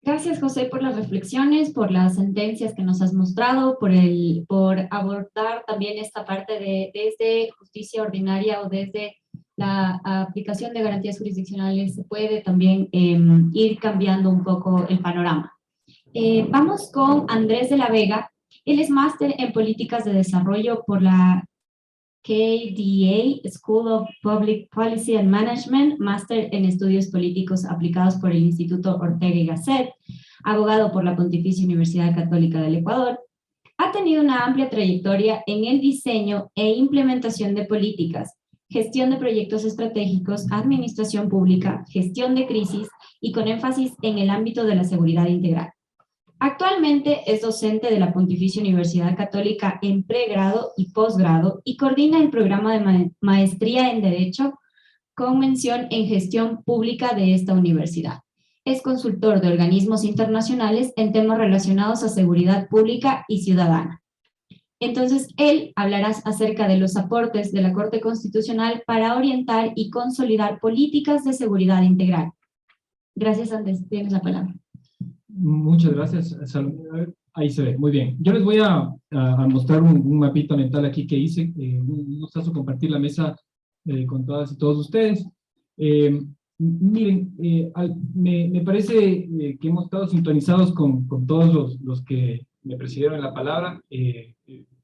Gracias, José, por las reflexiones, por las sentencias que nos has mostrado, por abordar también esta parte de desde justicia ordinaria o desde la aplicación de garantías jurisdiccionales se puede también ir cambiando un poco el panorama. Vamos con Andrés de la Vega. Él es máster en políticas de desarrollo por la KDA, School of Public Policy and Management, máster en estudios políticos aplicados por el Instituto Ortega y Gasset, abogado por la Pontificia Universidad Católica del Ecuador. Ha tenido una amplia trayectoria en el diseño e implementación de políticas, gestión de proyectos estratégicos, administración pública, gestión de crisis y con énfasis en el ámbito de la seguridad integral. Actualmente es docente de la Pontificia Universidad Católica en pregrado y posgrado y coordina el programa de maestría en Derecho con mención en Gestión Pública de esta universidad. Es consultor de organismos internacionales en temas relacionados a seguridad pública y ciudadana. Entonces, él hablará acerca de los aportes de la Corte Constitucional para orientar y consolidar políticas de seguridad integral. Gracias, Andrés. Tienes la palabra. Muchas gracias. Ahí se ve, muy bien. Yo les voy a mostrar un mapita mental aquí que hice. Un gustazo compartir la mesa con todas y todos ustedes. Miren, me parece que hemos estado sintonizados con todos los que me precedieron en la palabra.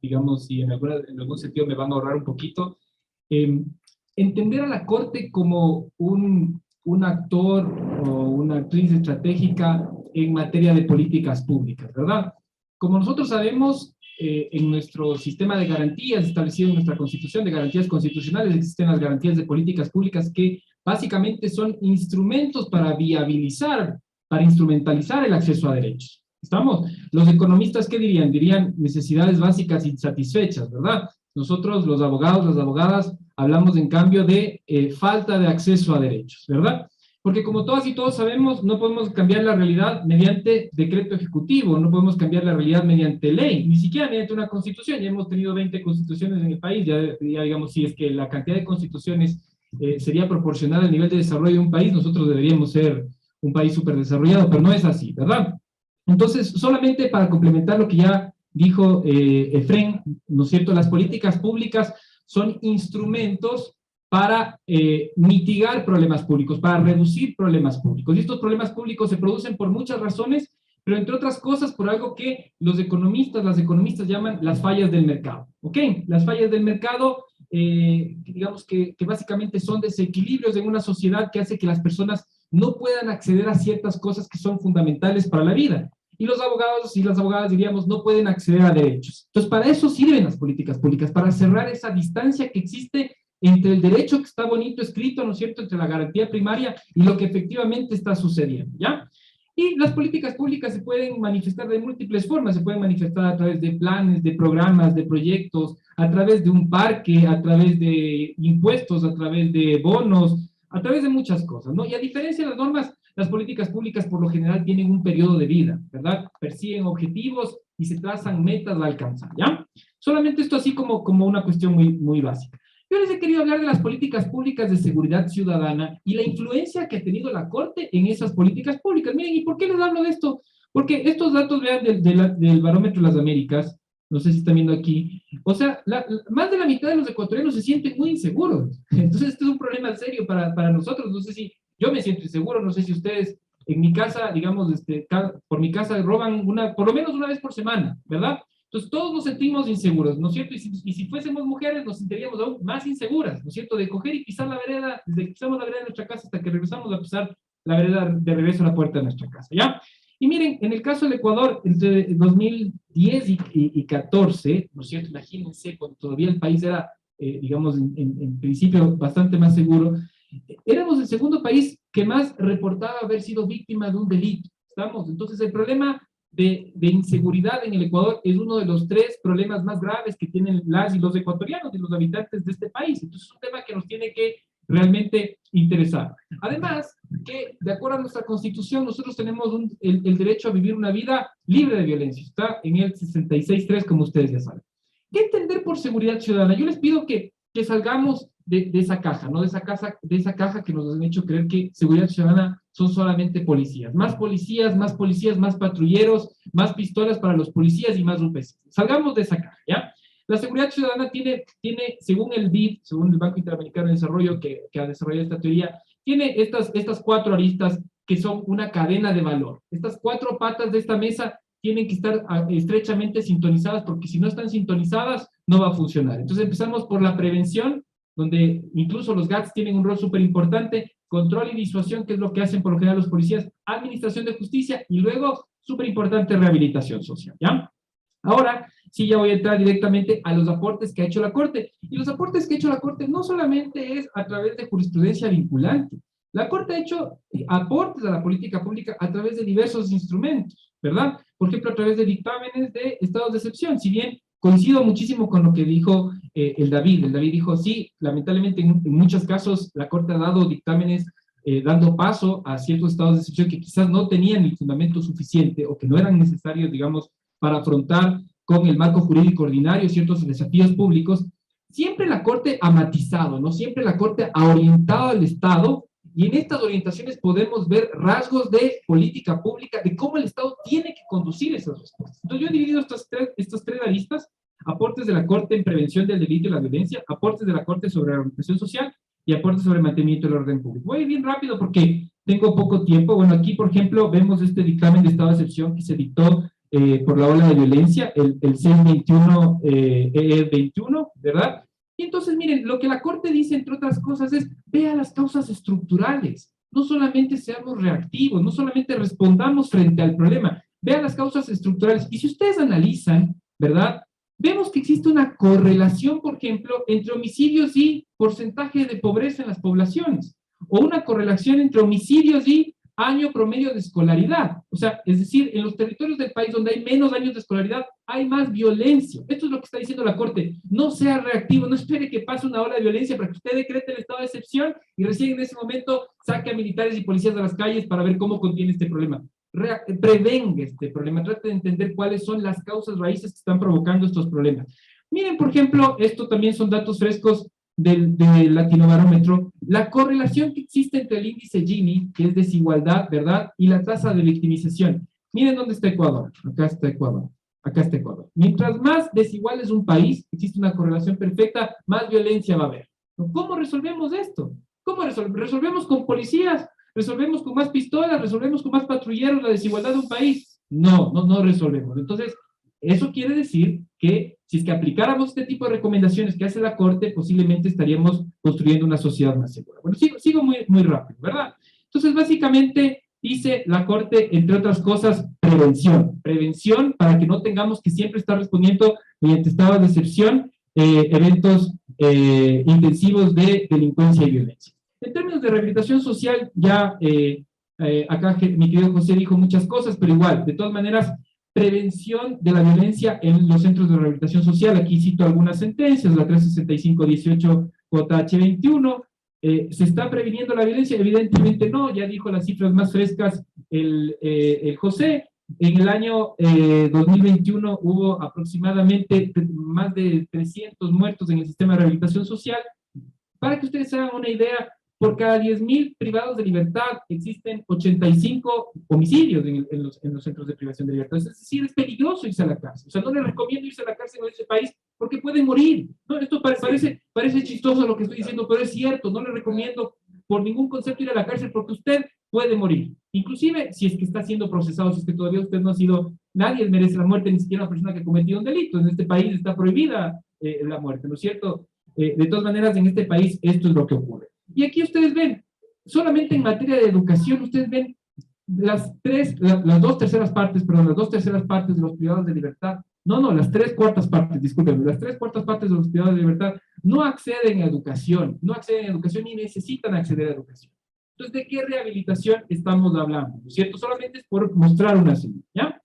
Digamos, y en algún sentido me van a ahorrar un poquito. Entender a la Corte como un actor o una actriz estratégica en materia de políticas públicas, ¿verdad? Como nosotros sabemos, en nuestro sistema de garantías establecido en nuestra Constitución de Garantías Constitucionales existen las garantías de políticas públicas que básicamente son instrumentos para viabilizar, para instrumentalizar el acceso a derechos. ¿Estamos? Los economistas, ¿qué dirían? Dirían necesidades básicas insatisfechas, ¿verdad? Nosotros, los abogados, las abogadas, hablamos en cambio de falta de acceso a derechos, ¿verdad? Porque como todas y todos sabemos, no podemos cambiar la realidad mediante decreto ejecutivo, no podemos cambiar la realidad mediante ley, ni siquiera mediante una constitución. Ya hemos tenido 20 constituciones en el país, ya digamos, si es que la cantidad de constituciones sería proporcional al nivel de desarrollo de un país, nosotros deberíamos ser un país súper desarrollado, pero no es así, ¿verdad? Entonces, solamente para complementar lo que ya dijo Efrén, ¿no es cierto? Las políticas públicas son instrumentos para mitigar problemas públicos, para reducir problemas públicos. Y estos problemas públicos se producen por muchas razones, pero entre otras cosas por algo que los economistas, las economistas llaman las fallas del mercado. ¿Ok? Las fallas del mercado, digamos que básicamente son desequilibrios en una sociedad que hace que las personas no puedan acceder a ciertas cosas que son fundamentales para la vida. Y los abogados y las abogadas, diríamos, no pueden acceder a derechos. Entonces, para eso sirven las políticas públicas, para cerrar esa distancia que existe entre el derecho que está bonito escrito, ¿no es cierto?, entre la garantía primaria y lo que efectivamente está sucediendo, ¿ya? Y las políticas públicas se pueden manifestar de múltiples formas, se pueden manifestar a través de planes, de programas, de proyectos, a través de un parque, a través de impuestos, a través de bonos, a través de muchas cosas, ¿no? Y a diferencia de las normas, las políticas públicas por lo general tienen un periodo de vida, ¿verdad? Persiguen objetivos y se trazan metas a alcanzar, ¿ya? Solamente esto así como una cuestión muy básica. Yo les he querido hablar de las políticas públicas de seguridad ciudadana y la influencia que ha tenido la Corte en esas políticas públicas. Miren, ¿y por qué les hablo de esto? Porque estos datos, vean, del Barómetro de las Américas, no sé si están viendo aquí, o sea, más de la mitad de los ecuatorianos se sienten muy inseguros. Entonces, este es un problema serio para nosotros. No sé si yo me siento inseguro, no sé si ustedes, en mi casa, digamos, por mi casa roban por lo menos una vez por semana, ¿verdad? Entonces todos nos sentimos inseguros, ¿no es cierto? Y si fuésemos mujeres nos sentiríamos aún más inseguras, ¿no es cierto? De coger y pisar la vereda, desde que pisamos la vereda de nuestra casa hasta que regresamos a pisar la vereda de regreso a la puerta de nuestra casa, ¿ya? Y miren, en el caso del Ecuador, entre 2010 y 14, ¿no es cierto? Imagínense, cuando todavía el país era, digamos, en principio bastante más seguro, éramos el segundo país que más reportaba haber sido víctima de un delito, ¿estamos? Entonces el problema de inseguridad en el Ecuador es uno de los 3 problemas más graves que tienen las y los ecuatorianos y los habitantes de este país. Entonces es un tema que nos tiene que realmente interesar. Además, que de acuerdo a nuestra Constitución, nosotros tenemos el derecho a vivir una vida libre de violencia. Está en el 66.3, como ustedes ya saben. ¿Qué entender por seguridad ciudadana? Yo les pido que salgamos de esa caja, ¿no? De esa caja que nos han hecho creer que seguridad ciudadana son solamente policías. Más policías, más patrulleros, más pistolas para los policías y más UPCs. Salgamos de esa caja, ¿ya? La seguridad ciudadana tiene según el BID, según el Banco Interamericano de Desarrollo que ha desarrollado esta teoría, tiene estas cuatro aristas que son una cadena de valor. Estas cuatro patas de esta mesa tienen que estar estrechamente sintonizadas, porque si no están sintonizadas, no va a funcionar. Entonces empezamos por la prevención, donde incluso los GATS tienen un rol súper importante, control y disuasión, que es lo que hacen por lo general los policías, administración de justicia, y luego, súper importante, rehabilitación social, ¿ya? Ahora, sí, ya voy a entrar directamente a los aportes que ha hecho la Corte. Y los aportes que ha hecho la Corte no solamente es a través de jurisprudencia vinculante. La Corte ha hecho aportes a la política pública a través de diversos instrumentos, ¿verdad? Por ejemplo, a través de dictámenes de estados de excepción. Si bien coincido muchísimo con lo que dijo el David dijo, sí, lamentablemente en muchos casos la Corte ha dado dictámenes dando paso a ciertos estados de excepción que quizás no tenían el fundamento suficiente o que no eran necesarios, digamos, para afrontar con el marco jurídico ordinario ciertos desafíos públicos. Siempre la Corte ha matizado, ¿no? Siempre la Corte ha orientado al Estado, y en estas orientaciones podemos ver rasgos de política pública, de cómo el Estado tiene que conducir esas respuestas. Entonces yo he dividido estas tres aristas: aportes de la Corte en prevención del delito y la violencia, aportes de la Corte sobre la organización social y aportes sobre el mantenimiento del orden público. Voy bien rápido porque tengo poco tiempo. Bueno, aquí, por ejemplo, vemos este dictamen de estado de excepción que se dictó por la ola de violencia, el 621 21, ¿verdad? Y entonces, miren, lo que la Corte dice, entre otras cosas, es: vea las causas estructurales, no solamente seamos reactivos, no solamente respondamos frente al problema, vea las causas estructurales. Y si ustedes analizan, ¿verdad?, vemos que existe una correlación, por ejemplo, entre homicidios y porcentaje de pobreza en las poblaciones, o una correlación entre homicidios y año promedio de escolaridad. O sea, es decir, en los territorios del país donde hay menos años de escolaridad, hay más violencia. Esto es lo que está diciendo la Corte. No sea reactivo, no espere que pase una ola de violencia para que usted decrete el estado de excepción y recién en ese momento saque a militares y policías de las calles para ver cómo contiene este problema. Prevenga este problema, trate de entender cuáles son las causas raíces que están provocando estos problemas. Miren, por ejemplo, esto también son datos frescos del Latinobarómetro, la correlación que existe entre el índice Gini, que es desigualdad, ¿verdad?, y la tasa de victimización. Miren dónde está Ecuador. Acá está Ecuador. Acá está Ecuador. Mientras más desigual es un país, existe una correlación perfecta, más violencia va a haber. ¿Cómo resolvemos esto? ¿Cómo resolvemos con policías? ¿Resolvemos con más pistolas? ¿Resolvemos con más patrulleros la desigualdad de un país? No resolvemos. Entonces, eso quiere decir que si es que aplicáramos este tipo de recomendaciones que hace la Corte, posiblemente estaríamos construyendo una sociedad más segura. Bueno, sigo muy rápido, ¿verdad? Entonces, básicamente, dice la Corte, entre otras cosas, prevención para que no tengamos que siempre estar respondiendo mediante estados de excepción, eventos intensivos de delincuencia y violencia. En términos de rehabilitación social, ya acá mi querido José dijo muchas cosas, pero igual, de todas maneras, prevención de la violencia en los centros de rehabilitación social. Aquí cito algunas sentencias, la 365-18 JH21, ¿se está previniendo la violencia? Evidentemente no, ya dijo las cifras más frescas el José. En el año 2021 hubo aproximadamente más de 300 muertos en el sistema de rehabilitación social. Para que ustedes se hagan una idea, por cada 10.000 privados de libertad existen 85 homicidios en los centros de privación de libertad. Es decir, es peligroso irse a la cárcel. O sea, no les recomiendo irse a la cárcel en ese país porque pueden morir. No, esto parece chistoso lo que estoy diciendo, pero es cierto. No les recomiendo por ningún concepto ir a la cárcel porque usted puede morir. Inclusive si es que está siendo procesado, si es que todavía usted no ha sido, nadie merece la muerte, ni siquiera una persona que ha cometido un delito. En este país está prohibida la muerte, ¿no es cierto? De todas maneras, en este país esto es lo que ocurre. Y aquí ustedes ven, solamente en materia de educación, ustedes ven las dos terceras partes de los privados de libertad, las 3/4 partes, discúlpenme, las 3/4 partes de los privados de libertad no acceden a educación, ni necesitan acceder a educación. Entonces, ¿de qué rehabilitación estamos hablando? ¿No es cierto? Solamente es por mostrar una señal, ¿ya?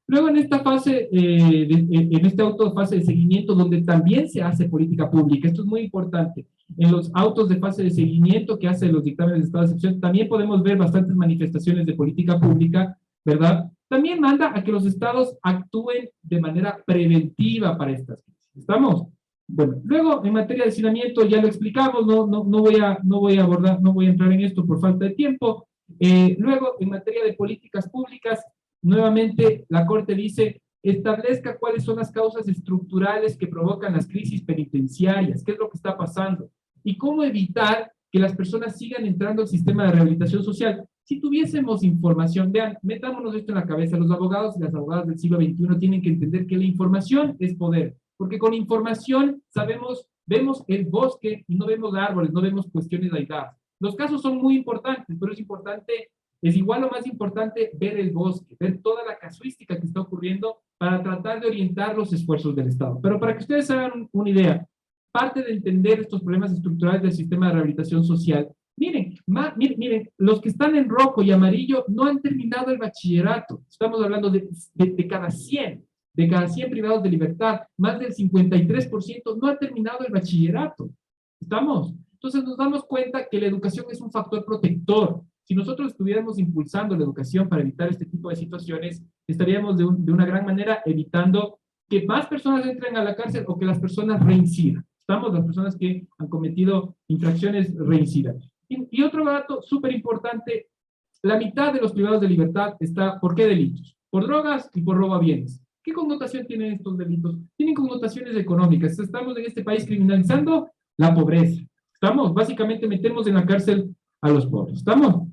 Luego en esta fase, en esta autofase de seguimiento, donde también se hace política pública, esto es muy importante, en los autos de fase de seguimiento que hacen los dictámenes de estado de excepción, también podemos ver bastantes manifestaciones de política pública, ¿verdad? También manda a que los estados actúen de manera preventiva para estas crisis. ¿Estamos? Bueno, luego en materia de hacinamiento ya lo explicamos, no voy a entrar en esto por falta de tiempo. Luego, en materia de políticas públicas, nuevamente la Corte dice, establezca cuáles son las causas estructurales que provocan las crisis penitenciarias, qué es lo que está pasando, y cómo evitar que las personas sigan entrando al sistema de rehabilitación social. Si tuviésemos información, vean, metámonos esto en la cabeza, los abogados y las abogadas del siglo XXI tienen que entender que la información es poder, porque con información sabemos, vemos el bosque y no vemos árboles, no vemos cuestiones aisladas. Los casos son muy importantes, pero es importante, es igual o más importante ver el bosque, ver toda la casuística que está ocurriendo para tratar de orientar los esfuerzos del Estado. Pero para que ustedes hagan una idea, parte de entender estos problemas estructurales del sistema de rehabilitación social, miren, miren, los que están en rojo y amarillo no han terminado el bachillerato. Estamos hablando de cada 100, de cada 100 privados de libertad, más del 53% no ha terminado el bachillerato. ¿Estamos? Entonces nos damos cuenta que la educación es un factor protector. Si nosotros estuviéramos impulsando la educación para evitar este tipo de situaciones, estaríamos de una gran manera evitando que más personas entren a la cárcel o que las personas reincidan. Estamos, las personas que han cometido infracciones reincidan. Y otro dato súper importante, la mitad de los privados de libertad está, ¿por qué delitos? Por drogas y por robo a bienes. ¿Qué connotación tienen estos delitos? Tienen connotaciones económicas. Estamos en este país criminalizando la pobreza. ¿Estamos? Básicamente metemos en la cárcel a los pobres. ¿Estamos?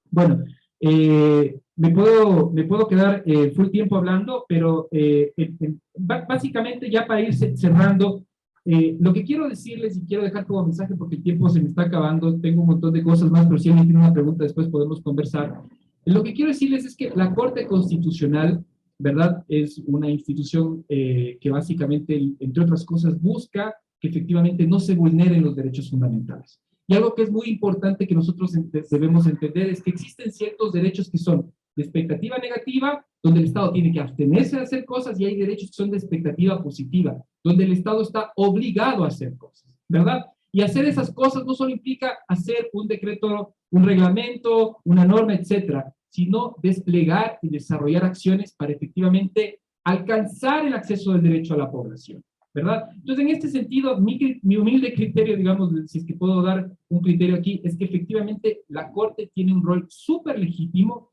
Bueno, me puedo quedar full tiempo hablando, pero básicamente ya para ir cerrando, lo que quiero decirles y quiero dejar como mensaje porque el tiempo se me está acabando, tengo un montón de cosas más, pero si alguien tiene una pregunta después podemos conversar. Lo que quiero decirles es que la Corte Constitucional, ¿verdad? Es una institución que básicamente, entre otras cosas, busca que efectivamente no se vulneren los derechos fundamentales. Y algo que es muy importante que nosotros debemos entender es que existen ciertos derechos que son de expectativa negativa, donde el Estado tiene que abstenerse de hacer cosas, y hay derechos que son de expectativa positiva, donde el Estado está obligado a hacer cosas, ¿verdad? Y hacer esas cosas no solo implica hacer un decreto, un reglamento, una norma, etcétera, sino desplegar y desarrollar acciones para efectivamente alcanzar el acceso del derecho a la población, ¿verdad? Entonces, en este sentido, mi humilde criterio, digamos, si es que puedo dar un criterio aquí, es que efectivamente la Corte tiene un rol súper legítimo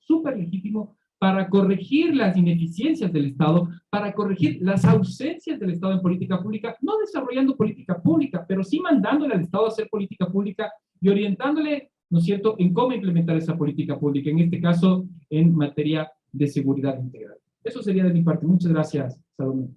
para corregir las ineficiencias del Estado, para corregir las ausencias del Estado en política pública, no desarrollando política pública, pero sí mandándole al Estado a hacer política pública y orientándole, ¿no es cierto?, en cómo implementar esa política pública, en este caso, en materia de seguridad integral. Eso sería de mi parte. Muchas gracias, Salomé.